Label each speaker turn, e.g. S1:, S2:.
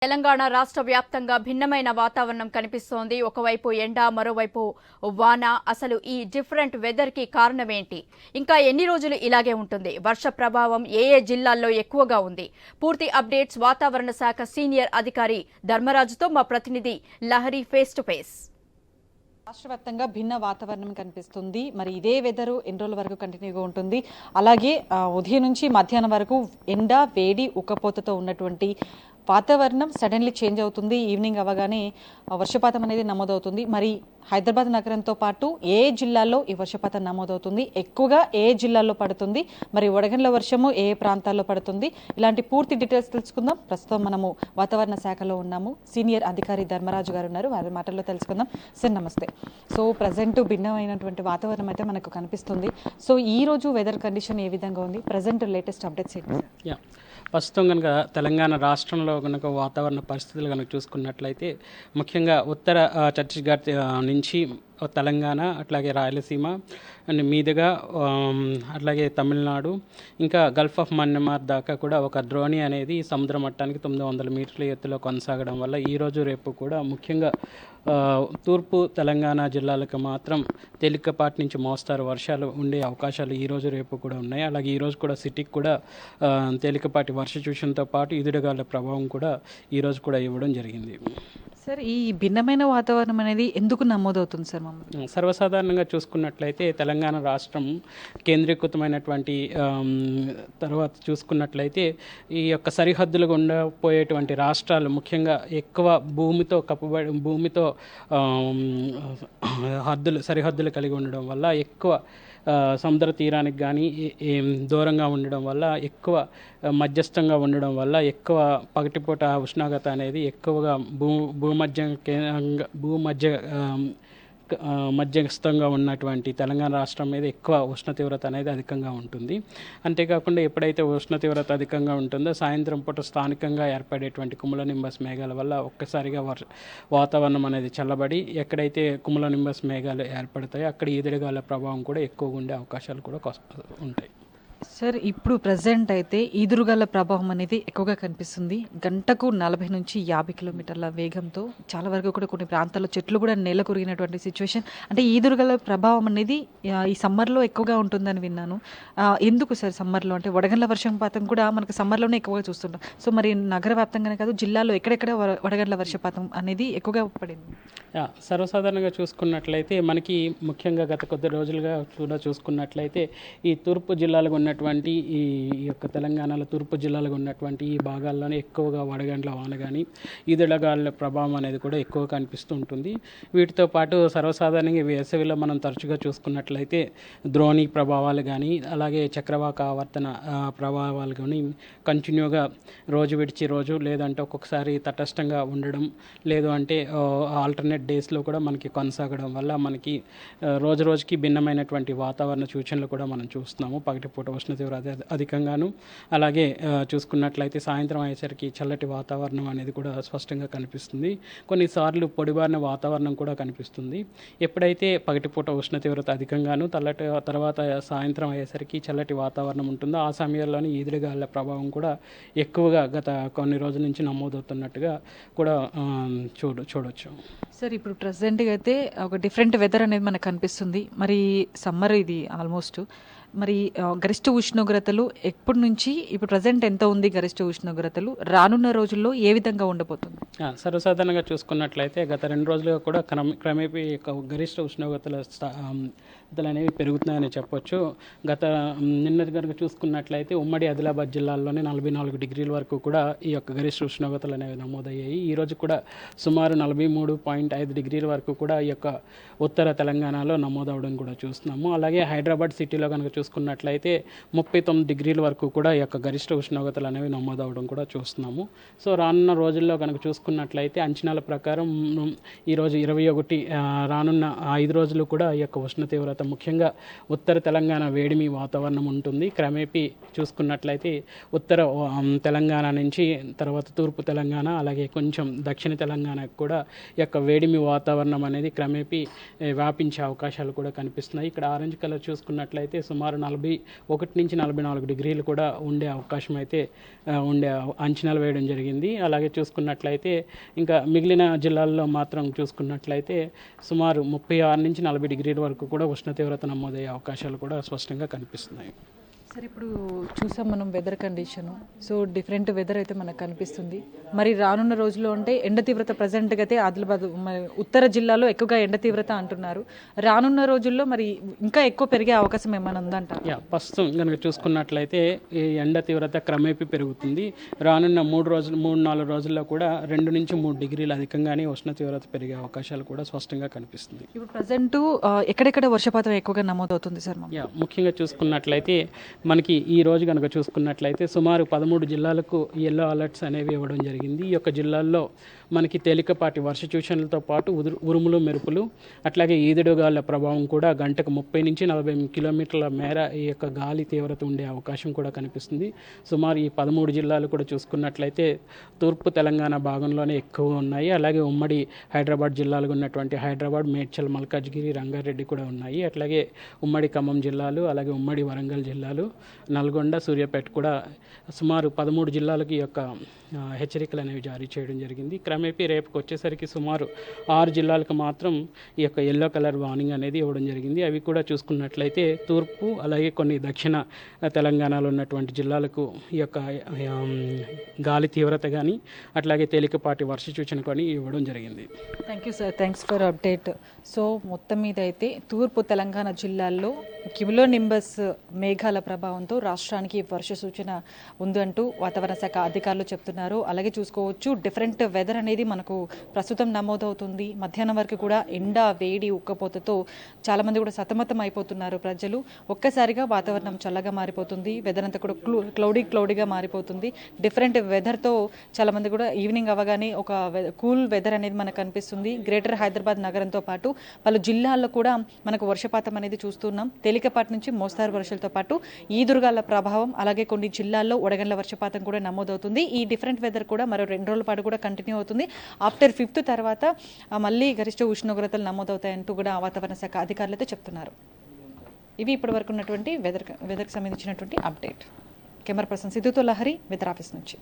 S1: తెలంగాణ రాష్ట్ర వ్యాప్తంగా భిన్నమైన వాతావరణం కనిపిస్తోంది. ఒకవైపు ఎండ, మరోవైపు వాన. అసలు ఈ డిఫరెంట్ వెదర్ కి కారణమేంటి? ఇంకా ఎన్ని రోజులు ఇలాగే ఉంటుంది? వర్ష ప్రభావం ఏ జిల్లాల్లో ఎక్కువగా ఉంది? పూర్తి అప్డేట్స్ వాతావరణ శాఖ సీనియర్ అధికారి ధర్మరాజుతో మా ప్రతినిధి లహరి ఫేస్ టు ఫేస్.
S2: రాష్ట్ర వ్యాప్తంగా భిన్న వాతావరణం కనిపిస్తుంది. మరి ఇదే వెదరు ఎన్ని రోజుల వరకు కంటిన్యూగా ఉంటుంది? అలాగే ఉదయం నుంచి మధ్యాహ్నం వరకు ఎండ, వేడి, ఉక్కపోతతో ఉన్నటువంటి వాతావరణం సడన్లీ చేంజ్ అవుతుంది. ఈవినింగ్ అవ్వగానే వర్షపాతం అనేది నమోదవుతుంది. మరి హైదరాబాద్ నగరంతో పాటు ఏ జిల్లాల్లో ఈ వర్షపాతం నమోదవుతుంది, ఎక్కువగా ఏ జిల్లాల్లో పడుతుంది, మరి వడగండ్ల వర్షము ఏ ప్రాంతాల్లో పడుతుంది, ఇలాంటి పూర్తి డీటెయిల్స్ తెలుసుకుందాం. ప్రస్తుతం మనము వాతావరణ శాఖలో ఉన్నాము. సీనియర్ అధికారి ధర్మరాజు గారు ఉన్నారు, వారి మాటల్లో తెలుసుకుందాం. సార్ నమస్తే. సో ప్రజెంట్ భిన్నమైనటువంటి వాతావరణం అయితే మనకు కనిపిస్తుంది. సో ఈ రోజు వెదర్ కండిషన్ ఏ విధంగా ఉంది? ప్రజెంట్ లేటెస్ట్ అప్డేట్స్ ఏంటి?
S3: ప్రస్తుతం కనుక తెలంగాణ రాష్ట్రంలో కనుక వాతావరణ పరిస్థితులు కనుక చూసుకున్నట్లయితే ముఖ్యంగా ఉత్తర ఛత్తీస్గఢ్ నుంచి తెలంగాణ, అట్లాగే రాయలసీమ అండ్ మీదుగా అట్లాగే తమిళనాడు, ఇంకా గల్ఫ్ ఆఫ్ మన్యమార్ దాకా కూడా ఒక ద్రోణి అనేది సముద్ర మట్టానికి 900 మీటర్ల ఎత్తులో కొనసాగడం వల్ల ఈరోజు రేపు కూడా ముఖ్యంగా తూర్పు తెలంగాణ జిల్లాలకు మాత్రం తేలికపాటి నుంచి మోస్తారు వర్షాలు ఉండే అవకాశాలు ఈరోజు రేపు కూడా ఉన్నాయి. అలాగే ఈరోజు కూడా సిటీకి కూడా తేలికపాటి వర్ష సూచనతో పాటు ఈదురుగాలుల ప్రభావం కూడా ఈరోజు కూడా ఇవ్వడం జరిగింది.
S2: సార్ ఈ భిన్నమైన వాతావరణం అనేది ఎందుకు నమోదవుతుంది సార్?
S3: సర్వసాధారణంగా చూసుకున్నట్లయితే తెలంగాణ రాష్ట్రం కేంద్రీకృతమైనటువంటి తర్వాత చూసుకున్నట్లయితే ఈ యొక్క సరిహద్దులు గుండా పోయేటువంటి రాష్ట్రాలు ముఖ్యంగా ఎక్కువ భూమితో సరిహద్దులు కలిగి ఉండడం వల్ల ఎక్కువ సముద్ర తీరానికి కానీ దూరంగా ఉండడం వల్ల ఎక్కువ మధ్యస్థంగా ఉండడం వల్ల ఎక్కువ పగటిపూట ఉష్ణోగ్రత అనేది ఎక్కువగా మధ్యస్థంగా ఉన్నటువంటి తెలంగాణ రాష్ట్రం మీద ఎక్కువ ఉష్ణ తీవ్రత అనేది అధికంగా ఉంటుంది. అంతేకాకుండా ఎప్పుడైతే ఉష్ణ తీవ్రత అధికంగా ఉంటుందో సాయంత్రం పూట స్థానికంగా ఏర్పడేటువంటి కుములోనింబస్ మేఘాల వల్ల ఒక్కసారిగా వాతావరణం అనేది చల్లబడి ఎక్కడైతే కుములోనింబస్ మేఘాలు ఏర్పడతాయో అక్కడ ఈదురుగాలుల ప్రభావం కూడా ఎక్కువగా ఉండే అవకాశాలు కూడా ఉంటాయి.
S2: సార్ ఇప్పుడు ప్రజెంట్ అయితే ఈదురుగాల ప్రభావం అనేది ఎక్కువగా కనిపిస్తుంది. గంటకు 40 నుంచి 50 కిలోమీటర్ల వేగంతో చాలా వరకు కూడా కొన్ని ప్రాంతాల్లో చెట్లు కూడా నేల కొరిగినటువంటి సిచ్యువేషన్. అంటే ఈదురుగాల ప్రభావం అనేది ఈ సమ్మర్లో ఎక్కువగా ఉంటుందని విన్నాను. ఎందుకు సార్ సమ్మర్లో? అంటే వడగండ్ల వర్షపాతం కూడా మనకు సమ్మర్లోనే ఎక్కువగా చూస్తుంటాం. సో మరి నగర వ్యాప్తంగానే కాదు, జిల్లాలో ఎక్కడెక్కడ వడగండ్ల వర్షపాతం అనేది ఎక్కువగా పడింది?
S3: సర్వసాధారణంగా చూసుకున్నట్లయితే మనకి ముఖ్యంగా గత కొద్ది రోజులుగా కూడా చూసుకున్నట్లయితే ఈ తూర్పు జిల్లాలకు ఉన్నటువంటి ఈ యొక్క తెలంగాణలో తూర్పు జిల్లాలకు ఉన్నటువంటి ఈ భాగాల్లోనే ఎక్కువగా వడగండ్ల వాన కానీ ఈదురుగాలుల ప్రభావం అనేది కూడా ఎక్కువ కనిపిస్తూ ఉంటుంది. వీటితో పాటు సర్వసాధారణంగా వేసవిలో మనం తరచుగా చూసుకున్నట్లయితే ద్రోణి ప్రభావాలు కానీ అలాగే చక్రవాక ఆవర్తన ప్రభావాలు కానీ కంటిన్యూగా రోజు విడిచి రోజు లేదంటే ఒక్కొక్కసారి తటస్థంగా ఉండడం, లేదు అంటే ఆల్టర్నేట్ డేస్లో కూడా మనకి కొనసాగడం వల్ల మనకి రోజు రోజుకి భిన్నమైనటువంటి వాతావరణ సూచనలు కూడా మనం చూస్తున్నాము. పగటిపూట ఉష్ణ తీవ్రత అధికంగాను, అలాగే చూసుకున్నట్లయితే సాయంత్రం అయ్యేసరికి చల్లటి వాతావరణం అనేది కూడా స్పష్టంగా కనిపిస్తుంది. కొన్నిసార్లు పొడిబారిన వాతావరణం కూడా కనిపిస్తుంది. ఎప్పుడైతే పగటిపూట ఉష్ణ తీవ్రత అధికంగాను తర్వాత సాయంత్రం అయ్యేసరికి చల్లటి వాతావరణం ఉంటుందో ఆ సమయంలోనే ఈదురుగాలుల ప్రభావం కూడా ఎక్కువగా గత కొన్ని రోజుల నుంచి నమోదవుతున్నట్టుగా కూడా చూడొచ్చు.
S2: సార్ ఇప్పుడు ప్రజెంట్గా అయితే ఒక డిఫరెంట్ వెదర్ అనేది మనకు కనిపిస్తుంది. మరి సమ్మర్ ఇది ఆల్మోస్ట్. మరి గరిష్ట ఉష్ణోగ్రతలు ఎప్పటి నుంచి ఇప్పుడు ప్రజెంట్ ఎంత ఉంది? గరిష్ట ఉష్ణోగ్రతలు రానున్న రోజుల్లో ఏ విధంగా ఉండబోతుంది?
S3: సర్వసాధారణంగా చూసుకున్నట్లయితే గత 2 రోజులుగా కూడా క్రమేపీ గరిష్ట ఉష్ణోగ్రతలు అనేవి పెరుగుతున్నాయని చెప్పొచ్చు. గత నిన్నటి కనుక చూసుకున్నట్లయితే ఉమ్మడి ఆదిలాబాద్ జిల్లాల్లోనే 44 డిగ్రీల వరకు కూడా ఈ యొక్క గరిష్ట ఉష్ణోగ్రతలు అనేవి నమోదయ్యాయి. ఈరోజు కూడా సుమారు 43.5 డిగ్రీల వరకు కూడా ఈ యొక్క ఉత్తర తెలంగాణలో నమోదవడం కూడా చూస్తున్నాము. అలాగే హైదరాబాద్ సిటీలో కనుక చూసుకున్నట్లయితే 39 డిగ్రీల వరకు కూడా ఈ యొక్క గరిష్ట ఉష్ణోగ్రతలు అనేవి నమోదవడం కూడా చూస్తున్నాము. సో రానున్న రోజుల్లో కనుక చూసుకున్నట్లయితే చూసుకున్నట్లయితే అంచనాల ప్రకారం ఈరోజు 21 రానున్న 5 రోజులు కూడా ఈ యొక్క ఉష్ణ తీవ్రత ముఖ్యంగా ఉత్తర తెలంగాణ వేడిమి వాతావరణం ఉంటుంది. క్రమేపీ చూసుకున్నట్లయితే ఉత్తర తెలంగాణ నుంచి తర్వాత తూర్పు తెలంగాణ అలాగే కొంచెం దక్షిణ తెలంగాణకు కూడా ఈ యొక్క వేడిమి వాతావరణం అనేది క్రమేపీ వ్యాపించే అవకాశాలు కూడా కనిపిస్తున్నాయి. ఇక్కడ ఆరెంజ్ కలర్ చూసుకున్నట్లయితే సుమారు 41 నుంచి 44 డిగ్రీలు కూడా ఉండే అవకాశం అయితే అంచనాలు వేయడం జరిగింది. అలాగే చూసుకున్నట్లయితే ఇంకా మిగిలిన జిల్లాల్లో మాత్రం చూసుకున్నట్లయితే సుమారు 36 నుంచి 40 డిగ్రీల వరకు కూడా ఉష్ణ తీవ్రత నమోదయ్యే అవకాశాలు కూడా స్పష్టంగా కనిపిస్తున్నాయి.
S2: సార్ ఇప్పుడు చూసాం మనం weather condition, so different weather అయితే మనకు కనిపిస్తుంది. మరి రానున్న రోజుల్లో అంటే ఎండ తీవ్రత ప్రజెంట్గా అయితే ఆదిలాబాద్ మరి ఉత్తర జిల్లాలో ఎక్కువగా ఎండ తీవ్రత అంటున్నారు. రానున్న రోజుల్లో మరి ఇంకా ఎక్కువ పెరిగే అవకాశం ఏమైనా ఉందంటారు?
S3: ప్రస్తుతం కనుక చూసుకున్నట్లయితే ఈ ఎండ తీవ్రత క్రమేపీ పెరుగుతుంది. రానున్న 3-4 రోజుల్లో కూడా 2 నుంచి 3 డిగ్రీలు అధికంగానే ఉష్ణ తీవ్రత పెరిగే అవకాశాలు కూడా స్పష్టంగా కనిపిస్తుంది.
S2: ఇప్పుడు ప్రజెంట్ ఎక్కడెక్కడ వర్షపాతం ఎక్కువగా నమోదవుతుంది సార్?
S3: ముఖ్యంగా చూసుకున్నట్లయితే మనకి ఈ రోజు కనుక చూసుకున్నట్లయితే సుమారు 13 జిల్లాలకు ఎల్లో అలర్ట్స్ అనేవి ఇవ్వడం జరిగింది. ఈ యొక్క జిల్లాల్లో మనకి తేలికపాటి వర్ష సూచనలతో పాటు ఉరుములు మెరుపులు అట్లాగే ఈదుడుగాళ్ల ప్రభావం కూడా గంటకు 30 నుంచి 40 కిలోమీటర్ల మేర ఈ యొక్క గాలి తీవ్రత ఉండే అవకాశం కూడా కనిపిస్తుంది. సుమారు ఈ 13 జిల్లాలు కూడా చూసుకున్నట్లయితే తూర్పు తెలంగాణ భాగంలోనే ఎక్కువ ఉన్నాయి. అలాగే ఉమ్మడి హైదరాబాద్ జిల్లాలో ఉన్నటువంటి హైదరాబాద్, మేడ్చల్, మల్కాజ్గిరి, రంగారెడ్డి కూడా ఉన్నాయి. అట్లాగే ఉమ్మడి ఖమ్మం జిల్లాలు, అలాగే ఉమ్మడి వరంగల్ జిల్లాలు, నల్గొండ, సూర్యాపేట కూడా సుమారు 13 జిల్లాలకు ఈ యొక్క హెచ్చరికలు అనేవి జారీ చేయడం జరిగింది. క్రమేపీ రేపుకి వచ్చేసరికి సుమారు 6 జిల్లాలకు మాత్రం ఈ యొక్క ఎల్లో కలర్ వార్నింగ్ అనేది ఇవ్వడం జరిగింది. అవి కూడా చూసుకున్నట్లయితే తూర్పు అలాగే కొన్ని దక్షిణ తెలంగాణలో ఉన్నటువంటి జిల్లాలకు ఈ యొక్క గాలి తీవ్రత కానీ అట్లాగే తేలికపాటి వర్ష సూచన కానీ ఇవ్వడం జరిగింది.
S2: Thank you sir, thanks for update. So మొత్తం మీద అయితే తూర్పు తెలంగాణ జిల్లాల్లో క్యూలో నింబస్ మేఘాల ప్రభావంతో రాష్ట్రానికి వర్ష సూచన ఉందంటూ వాతావరణ శాఖ అధికారులు చెప్తున్నారు. అలాగే చూసుకోవచ్చు డిఫరెంట్ వెదర్ అనేది మనకు ప్రస్తుతం నమోదవుతుంది. మధ్యాహ్నం వరకు కూడా ఎండ, వేడి, ఉక్కపోతతో చాలామంది కూడా సతమతం అయిపోతున్నారు ప్రజలు. ఒక్కసారిగా వాతావరణం చల్లగా మారిపోతుంది, వెదర్ అంతా కూడా క్లౌడీగా మారిపోతుంది. డిఫరెంట్ వెదర్తో చాలామంది కూడా ఈవినింగ్ అవ్వగానే ఒక కూల్ వెదర్ అనేది మనకు కనిపిస్తుంది. గ్రేటర్ హైదరాబాద్ నగరంతో పాటు పలు జిల్లాల్లో కూడా మనకు వర్షపాతం అనేది చూస్తున్నాం. తేలికపాటి నుంచి మోస్తారు వర్షాలతో పాటు ఈదురుగాల ప్రభావం, అలాగే కొన్ని జిల్లాల్లో వడగండ్ల వర్షపాతం కూడా నమోదవుతుంది. ఈ డిఫరెంట్ వెదర్ కూడా మరో 2 రోజుల పాటు కూడా కంటిన్యూ అవుతుంది. ఆఫ్టర్ 5th తర్వాత మళ్ళీ గరిష్ట ఉష్ణోగ్రతలు నమోదవుతాయంటూ కూడా వాతావరణ శాఖ అధికారులు అయితే చెప్తున్నారు. ఇవి ఇప్పటి వరకు ఉన్నటువంటి వెదర్కి సంబంధించినటువంటి అప్డేట్. కెమెరా పర్సన్ సిద్ధుతో లహరి, వెదర్ ఆఫీస్ నుంచి.